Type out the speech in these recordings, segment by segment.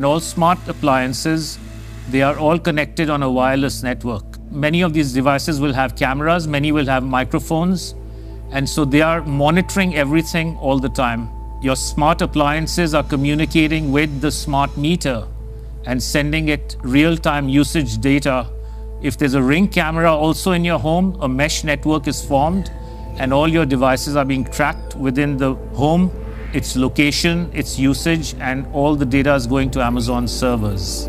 All smart appliances, they are all connected on a wireless network. Many of these devices will have cameras, many will have microphones, and so they are monitoring everything all the time. Your smart appliances are communicating with the smart meter and sending it real-time usage data. If there's a Ring camera also in your home, a mesh network is formed, and all your devices are being tracked within the home, its location, its usage, and all the data is going to Amazon servers.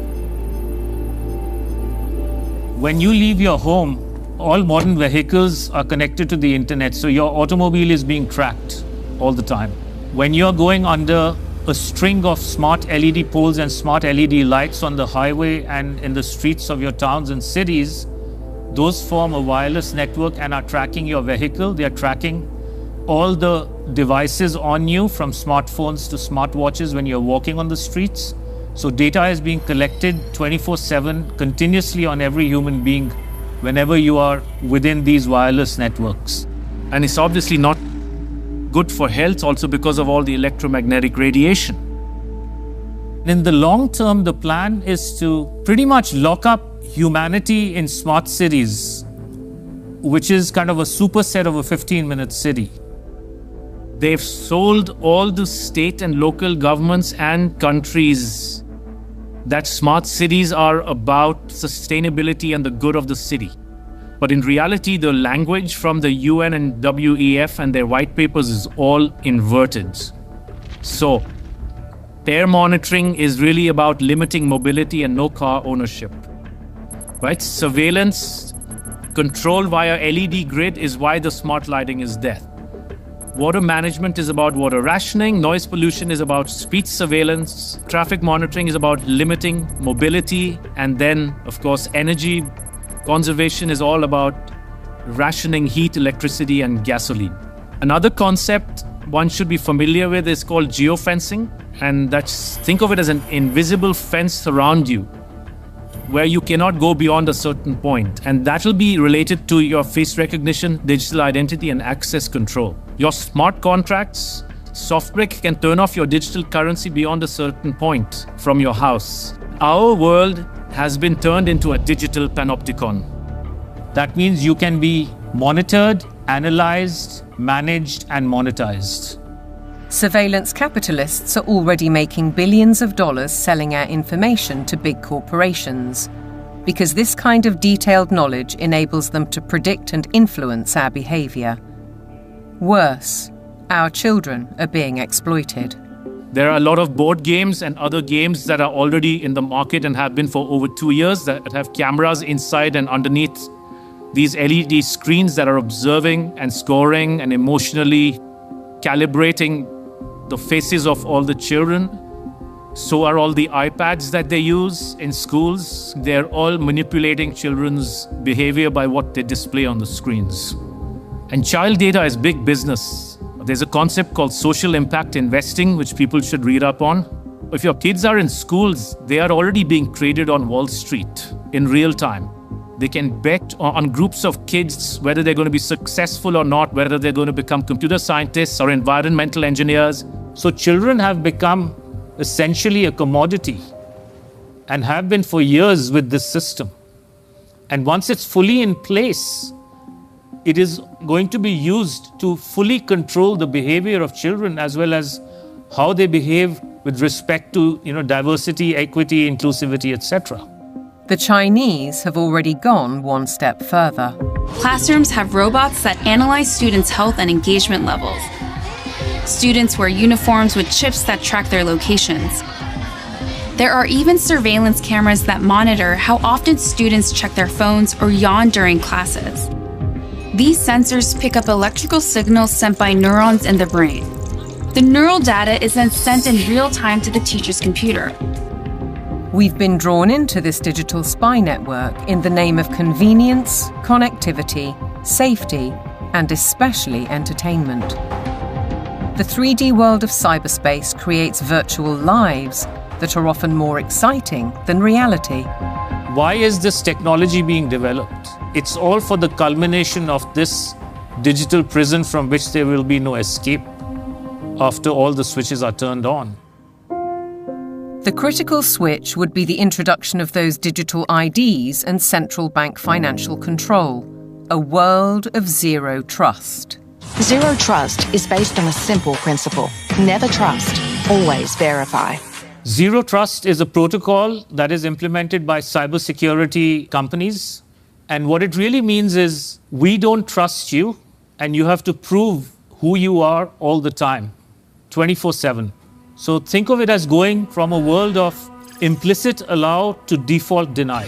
When you leave your home, all modern vehicles are connected to the internet, so your automobile is being tracked all the time. When you're going under a string of smart LED poles and smart LED lights on the highway and in the streets of your towns and cities, those form a wireless network and are tracking your vehicle. They are tracking all the devices on you, from smartphones to smartwatches when you're walking on the streets. So data is being collected 24/7 continuously on every human being whenever you are within these wireless networks. And it's obviously not good for health also because of all the electromagnetic radiation. In the long term, the plan is to pretty much lock up humanity in smart cities, which is kind of a superset of a 15-minute city. They've sold all the state and local governments and countries that smart cities are about sustainability and the good of the city. But in reality, the language from the UN and WEF and their white papers is all inverted. So, their monitoring is really about limiting mobility and no car ownership. Right? Surveillance, control via LED grid is why the smart lighting is there. Water management is about water rationing, noise pollution is about speed surveillance, traffic monitoring is about limiting mobility, and then, of course, energy conservation is all about rationing heat, electricity, and gasoline. Another concept one should be familiar with is called geofencing, and think of it as an invisible fence around you where you cannot go beyond a certain point, and that will be related to your face recognition, digital identity, and access control. Your smart contracts, SoftBrick can turn off your digital currency beyond a certain point from your house. Our world has been turned into a digital panopticon. That means you can be monitored, analyzed, managed, and monetized. Surveillance capitalists are already making billions of dollars selling our information to big corporations, because this kind of detailed knowledge enables them to predict and influence our behavior. Worse, our children are being exploited. There are a lot of board games and other games that are already in the market and have been for over 2 years that have cameras inside and underneath these LED screens that are observing and scoring and emotionally calibrating the faces of all the children. So are all the iPads that they use in schools. They're all manipulating children's behavior by what they display on the screens. And child data is big business. There's a concept called social impact investing, which people should read up on. If your kids are in schools, they are already being traded on Wall Street in real time. They can bet on groups of kids whether they're going to be successful or not, whether they're going to become computer scientists or environmental engineers. So children have become essentially a commodity and have been for years with this system. And once it's fully in place, it is going to be used to fully control the behavior of children as well as how they behave with respect to, diversity, equity, inclusivity, etc. The Chinese have already gone one step further. Classrooms have robots that analyze students' health and engagement levels. Students wear uniforms with chips that track their locations. There are even surveillance cameras that monitor how often students check their phones or yawn during classes. These sensors pick up electrical signals sent by neurons in the brain. The neural data is then sent in real time to the teacher's computer. We've been drawn into this digital spy network in the name of convenience, connectivity, safety, and especially entertainment. The 3D world of cyberspace creates virtual lives that are often more exciting than reality. Why is this technology being developed? It's all for the culmination of this digital prison from which there will be no escape after all the switches are turned on. The critical switch would be the introduction of those digital IDs and central bank financial control, a world of zero trust. Zero trust is based on a simple principle. Never trust, always verify. Zero Trust is a protocol that is implemented by cybersecurity companies. And what it really means is we don't trust you, and you have to prove who you are all the time, 24/7. So think of it as going from a world of implicit allow to default deny.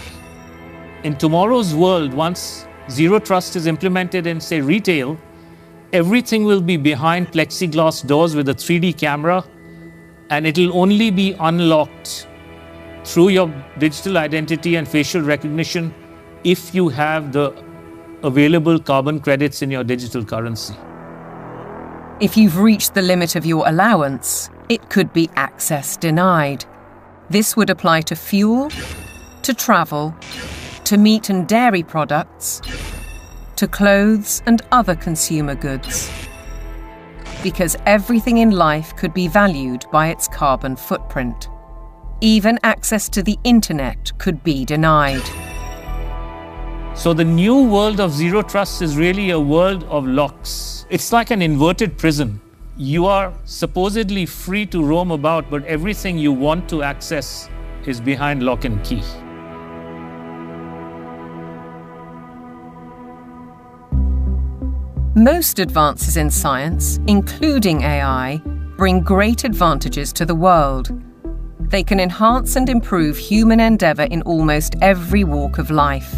In tomorrow's world, once Zero Trust is implemented in, say, retail, everything will be behind plexiglass doors with a 3D camera, and it'll only be unlocked through your digital identity and facial recognition if you have the available carbon credits in your digital currency. If you've reached the limit of your allowance, it could be access denied. This would apply to fuel, to travel, to meat and dairy products, to clothes and other consumer goods. Because everything in life could be valued by its carbon footprint. Even access to the internet could be denied. So the new world of Zero Trust is really a world of locks. It's like an inverted prison. You are supposedly free to roam about, but everything you want to access is behind lock and key. Most advances in science, including AI, bring great advantages to the world. They can enhance and improve human endeavour in almost every walk of life.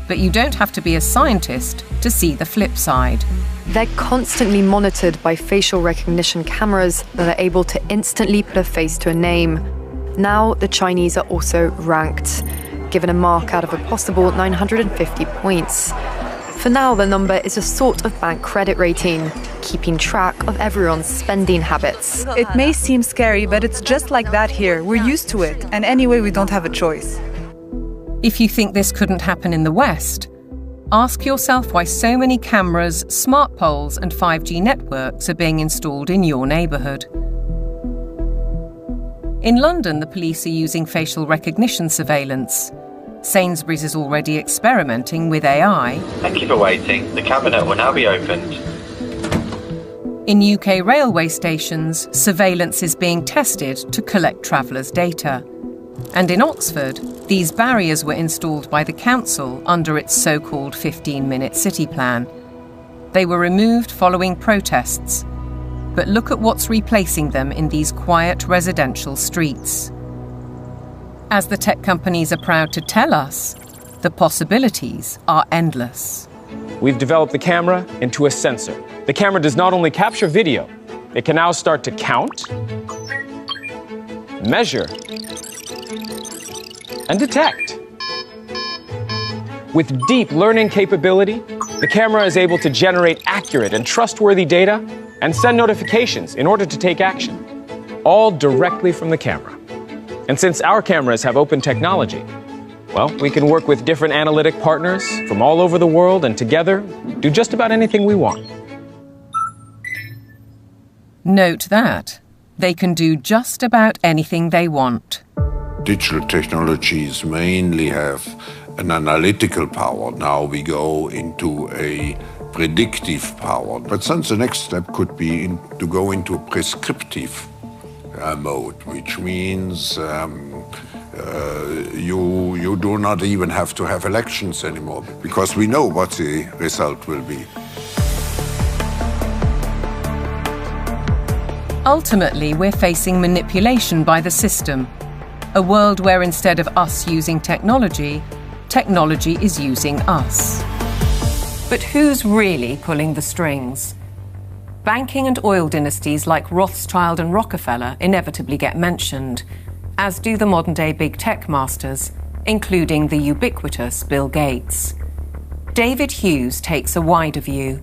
But you don't have to be a scientist to see the flip side. They're constantly monitored by facial recognition cameras that are able to instantly put a face to a name. Now, the Chinese are also ranked, given a mark out of a possible 950 points. For now, the number is a sort of bank credit rating, keeping track of everyone's spending habits. It may seem scary, but it's just like that here. We're used to it, and anyway, we don't have a choice. If you think this couldn't happen in the West, ask yourself why so many cameras, smart poles and 5G networks are being installed in your neighbourhood. In London, the police are using facial recognition surveillance. Sainsbury's is already experimenting with AI. Thank you for waiting. The cabinet will now be opened. In UK railway stations, surveillance is being tested to collect travellers' data. And in Oxford, these barriers were installed by the council under its so-called 15-minute city plan. They were removed following protests. But look at what's replacing them in these quiet residential streets. As the tech companies are proud to tell us, the possibilities are endless. We've developed the camera into a sensor. The camera does not only capture video, it can now start to count, measure, and detect. With deep learning capability, the camera is able to generate accurate and trustworthy data and send notifications in order to take action, all directly from the camera. And since our cameras have open technology, well, we can work with different analytic partners from all over the world and together do just about anything we want. Note that they can do just about anything they want. Digital technologies mainly have an analytical power. Now we go into a predictive power. But then the next step could be to go into a prescriptive mode, which means you do not even have to have elections anymore, because we know what the result will be. Ultimately, we're facing manipulation by the system, a world where instead of us using technology, technology is using us. But who's really pulling the strings? Banking and oil dynasties like Rothschild and Rockefeller inevitably get mentioned, as do the modern-day big tech masters, including the ubiquitous Bill Gates. David Hughes takes a wider view.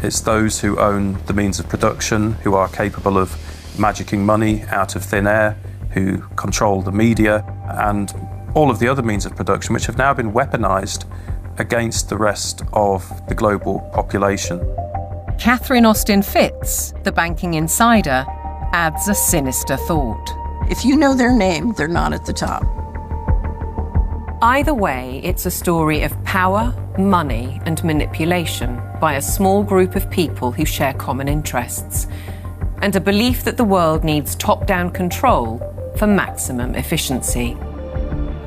It's those who own the means of production, who are capable of magicking money out of thin air, who control the media, and all of the other means of production which have now been weaponized against the rest of the global population. Catherine Austin Fitts, the banking insider, adds a sinister thought. If you know their name, they're not at the top. Either way, it's a story of power, money, and manipulation by a small group of people who share common interests, and a belief that the world needs top-down control for maximum efficiency.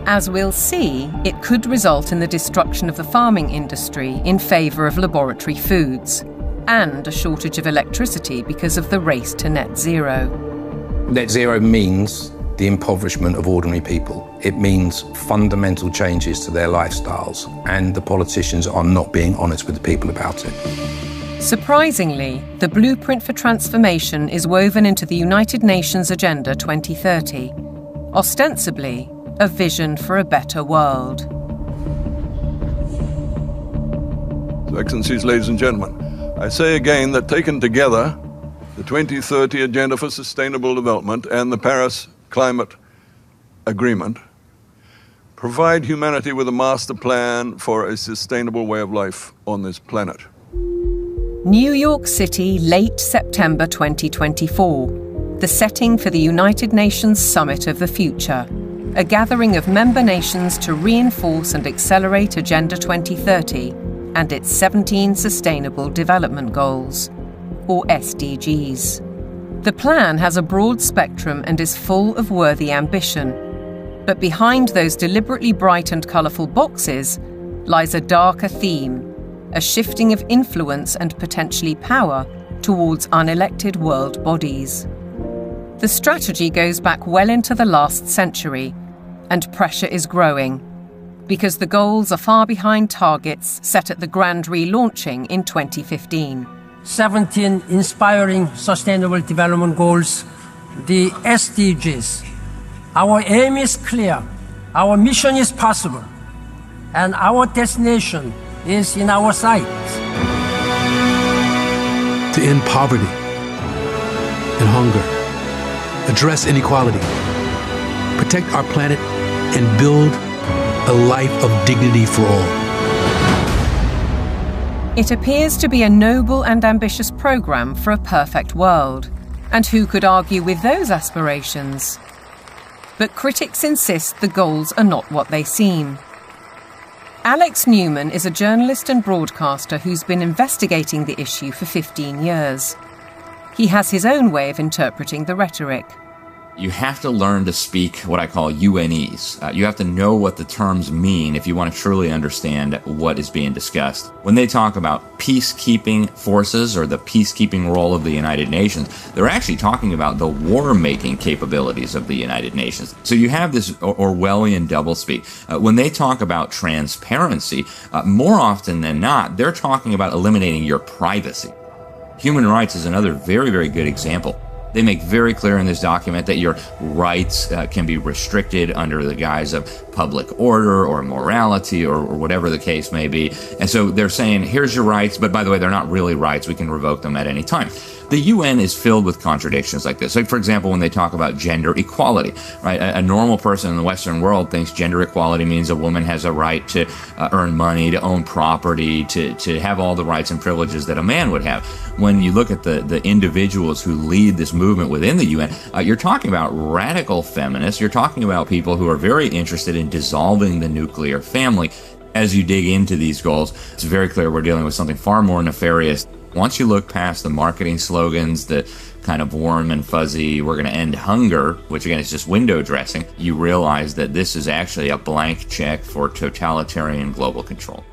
As we'll see, it could result in the destruction of the farming industry in favour of laboratory foods, and a shortage of electricity because of the race to net zero. Net zero means the impoverishment of ordinary people. It means fundamental changes to their lifestyles, and the politicians are not being honest with the people about it. Surprisingly, the blueprint for transformation is woven into the United Nations Agenda 2030, ostensibly a vision for a better world. Excellencies, ladies and gentlemen, I say again that taken together, the 2030 Agenda for Sustainable Development and the Paris Climate Agreement provide humanity with a master plan for a sustainable way of life on this planet. New York City, late September 2024, the setting for the United Nations Summit of the Future, a gathering of member nations to reinforce and accelerate Agenda 2030 and its 17 Sustainable Development Goals, or SDGs. The plan has a broad spectrum and is full of worthy ambition. But behind those deliberately bright and colourful boxes lies a darker theme, a shifting of influence and potentially power towards unelected world bodies. The strategy goes back well into the last century, and pressure is growing, because the goals are far behind targets set at the grand relaunching in 2015. 17 inspiring Sustainable Development Goals, the SDGs. Our aim is clear, our mission is possible, and our destination is in our sights. To end poverty and hunger, address inequality, protect our planet, and build a life of dignity for all. It appears to be a noble and ambitious programme for a perfect world. And who could argue with those aspirations? But critics insist the goals are not what they seem. Alex Newman is a journalist and broadcaster who's been investigating the issue for 15 years. He has his own way of interpreting the rhetoric. You have to learn to speak what I call UNEs. You have to know what the terms mean if you want to truly understand what is being discussed. When they talk about peacekeeping forces or the peacekeeping role of the United Nations, they're actually talking about the war-making capabilities of the United Nations. So you have this Orwellian doublespeak. When they talk about transparency, more often than not, they're talking about eliminating your privacy. Human rights is another very, very good example. They make very clear in this document that your rights can be restricted under the guise of public order or morality or whatever the case may be. And so they're saying, here's your rights, but by the way, they're not really rights. We can revoke them at any time. The UN is filled with contradictions like this. Like, for example, when they talk about gender equality, right? A normal person in the Western world thinks gender equality means a woman has a right to earn money, to own property, to have all the rights and privileges that a man would have. When you look at the individuals who lead this movement within the UN, you're talking about radical feminists. You're talking about people who are very interested in dissolving the nuclear family. As you dig into these goals, it's very clear we're dealing with something far more nefarious. Once you look past the marketing slogans, the kind of warm and fuzzy, we're going to end hunger, which again is just window dressing, you realize that this is actually a blank check for totalitarian global control.